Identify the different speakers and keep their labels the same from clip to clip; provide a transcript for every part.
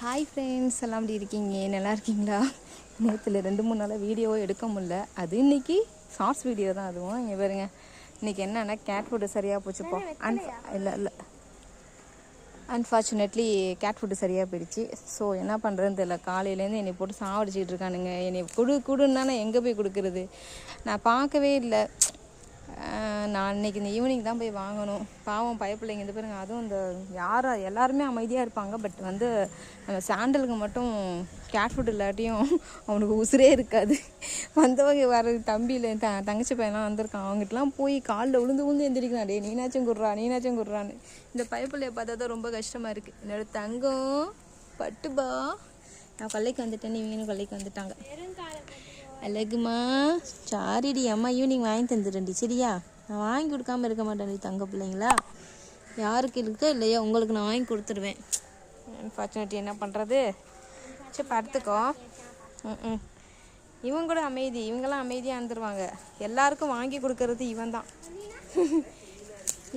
Speaker 1: Hi friends, எல்லாம் எப்படி இருக்கீங்க? நல்லா இருக்கீங்களா? நேற்றுல 2-3 நாளாக வீடியோ எடுக்க முடியல. அது இன்றைக்கி ஷார்ட்ஸ் வீடியோ தான். அதுவும் இங்கே பாருங்க, இன்றைக்கி என்னென்னா கேட் ஃபுட்டு சரியாக போச்சுப்போ. இல்லை அன்ஃபார்ச்சுனேட்லி கேட் ஃபுட்டு சரியாக போயிடுச்சு. ஸோ என்ன பண்ணுறதுன்னு தெரியல. காலையிலேருந்து என்னை போட்டு சாவடிச்சிட்டு இருக்கானுங்க. என்னை கொடுன்னா நான் எங்கே போய் கொடுக்குறது? நான் பார்க்கவே இல்லை. நான் இன்றைக்கி இந்த ஈவினிங் தான் போய் வாங்கணும். பாவம் பயப்பிள்ளைங்க இந்த பாருங்க. அதுவும் இந்த எல்லாருமே அமைதியாக இருப்பாங்க. பட் வந்து நம்ம சாண்டலுக்கு மட்டும் கேட் ஃபுட் இல்லாட்டியும் அவனுக்கு உசுரே இருக்காது. வந்தவங்க வர தம்பியில் தங்கச்சி பையன்லாம் வந்திருக்கான். அவங்ககிட்டலாம் போய் காலில் விழுந்து எந்திரிக்கிறான். டே நீனாச்சும் குடுறான்னு. இந்த பயப்பிள்ளையை பார்த்தா தான் ரொம்ப கஷ்டமாக இருக்குது. என்னோட தங்கம் பட்டுபா, நான் கொல்லைக்கு வந்துட்டேன்னு இவங்களும் கொல்லைக்கு வந்துட்டாங்க. அழகுமா சாரிடி, அம்மா ஈவினிங் வாங்கி தந்துடுறேன்டி சரியா? நான் வாங்கி கொடுக்காம இருக்க மாட்டேன்டி தங்க பிள்ளைங்களா. யாருக்கு இருக்கோ இல்லையோ உங்களுக்கு நான் வாங்கி கொடுத்துருவேன். அன்ஃபார்ச்சுனேட்லி என்ன பண்ணுறது? சரி படுத்துக்கோ. இவங்க கூட அமைதி, இவங்கெல்லாம் அமைதியாக இருந்துருவாங்க. எல்லாருக்கும் வாங்கி கொடுக்கறது இவன் தான்.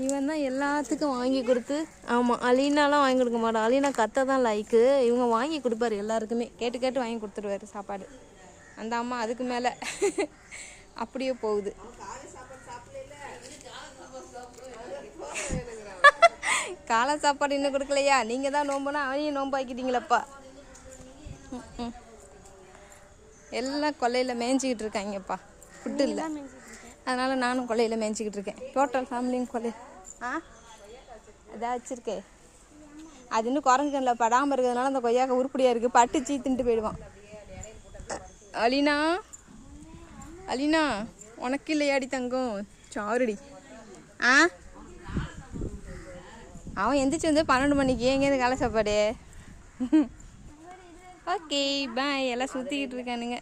Speaker 1: இவன் தான் எல்லாத்துக்கும் வாங்கி கொடுத்து. ஆமாம், அலீனாலாம் வாங்கி கொடுக்க மாட்டான். அலீனா கத்த தான் லைக்கு. இவங்க வாங்கி கொடுப்பாரு எல்லாருக்குமே. கேட்டு வாங்கி கொடுத்துருவாரு சாப்பாடு. அந்த அம்மா அதுக்கு மேலே அப்படியே போகுது. காலை சாப்பாடு இன்னும் கொடுக்கலையா? நீங்கள் தான் நோம்புனா அவனையும் நோம்பாக்கிட்டீங்களப்பா. எல்லாம் கொல்லையில் மேய்ஞ்சிக்கிட்டு இருக்காங்கப்பா. ஃபுட்டு இல்லை, அதனால் நானும் கொல்லையில் மேய்ஞ்சிக்கிட்டு இருக்கேன். டோட்டல் ஃபேமிலியும் கொல்லை அதான் வச்சுருக்கேன். அது இன்னும் குரங்குல படாமல் இருக்கிறதுனால அந்த கொய்யாக்க உருப்படியாக இருக்குது. பட்டு தின்ட்டு போயிடுவான். அலினா உனக்கு இல்லையாடி தங்கம்? சாருடி. அவன் எந்திரிச்சு வந்து 12 மணிக்கு எங்கேருந்து காலை சாப்பாடு. Okay bye. எல்லாம் சுற்றிக்கிட்டு இருக்கானுங்க.